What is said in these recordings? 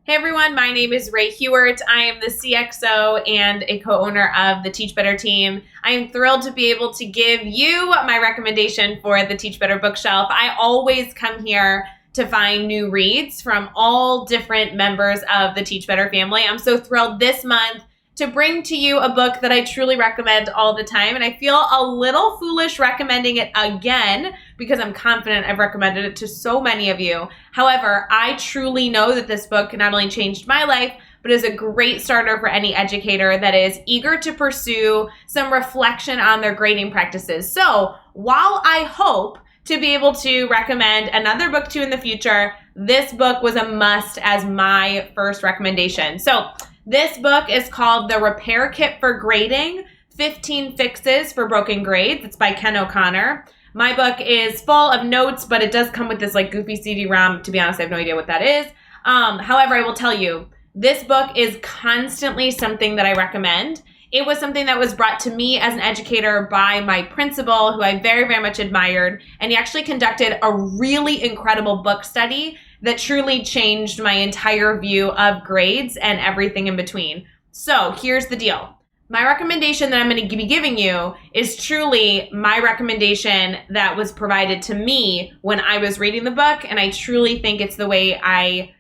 Hey everyone, my name is Ray Hewart. I am the CXO and a co-owner of the Teach Better team. I am thrilled to be able to give you my recommendation for the Teach Better bookshelf. I always come here to find new reads from all different members of the Teach Better family. I'm so thrilled this month to bring to you a book that I truly recommend all the time. And I feel a little foolish recommending it again because I'm confident I've recommended it to so many of you. However, I truly know that this book not only changed my life, but is a great starter for any educator that is eager to pursue some reflection on their grading practices. So while I hope to be able to recommend another book to you in the future, this book was a must as my first recommendation. So this book is called The Repair Kit for Grading, 15 Fixes for Broken Grades. It's by Ken O'Connor. My book is full of notes, but it does come with this like goofy CD-ROM. To be honest, I have no idea what that is. However, I will tell you, this book is constantly something that I recommend. It was something that was brought to me as an educator by my principal, who I very, very much admired. And he actually conducted a really incredible book study that truly changed my entire view of grades and everything in between. So here's the deal. My recommendation that I'm going to be giving you is truly my recommendation that was provided to me when I was reading the book, and I truly think it's the way I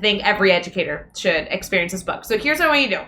think every educator should experience this book. So here's what I want you to do.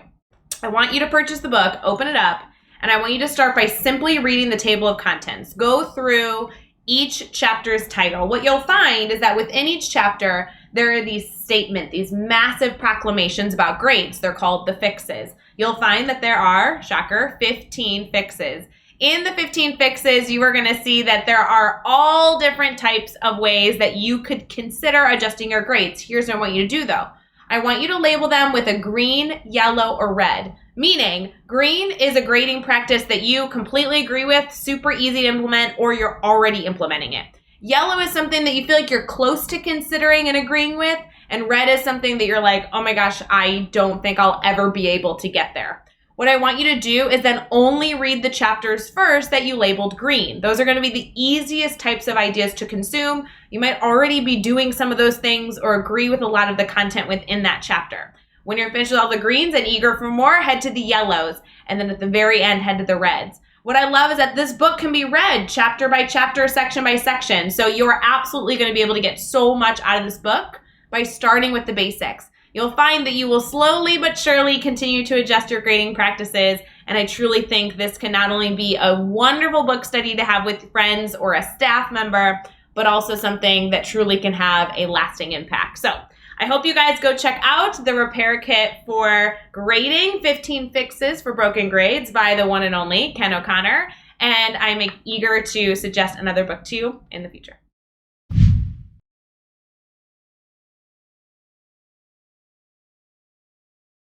I want you to purchase the book, open it up, and I want you to start by simply reading the table of contents. Go through each chapter's title. What you'll find is that within each chapter, there are these statements, these massive proclamations about grades. They're called the fixes. You'll find that there are, shocker, 15 fixes. In the 15 fixes, you are going to see that there are all different types of ways that you could consider adjusting your grades. Here's what I want you to do, though. I want you to label them with a green, yellow, or red. Meaning, green is a grading practice that you completely agree with, super easy to implement, or you're already implementing it. Yellow is something that you feel like you're close to considering and agreeing with, and red is something that you're like, oh my gosh, I don't think I'll ever be able to get there. What I want you to do is then only read the chapters first that you labeled green. Those are going to be the easiest types of ideas to consume. You might already be doing some of those things or agree with a lot of the content within that chapter. When you're finished with all the greens and eager for more, head to the yellows. And then at the very end, head to the reds. What I love is that this book can be read chapter by chapter, section by section. So you're absolutely going to be able to get so much out of this book by starting with the basics. You'll find that you will slowly but surely continue to adjust your grading practices. And I truly think this can not only be a wonderful book study to have with friends or a staff member, but also something that truly can have a lasting impact. So I hope you guys go check out the Repair Kit for Grading, 15 Fixes for Broken Grades by the one and only Ken O'Connor. And I'm eager to suggest another book to you in the future.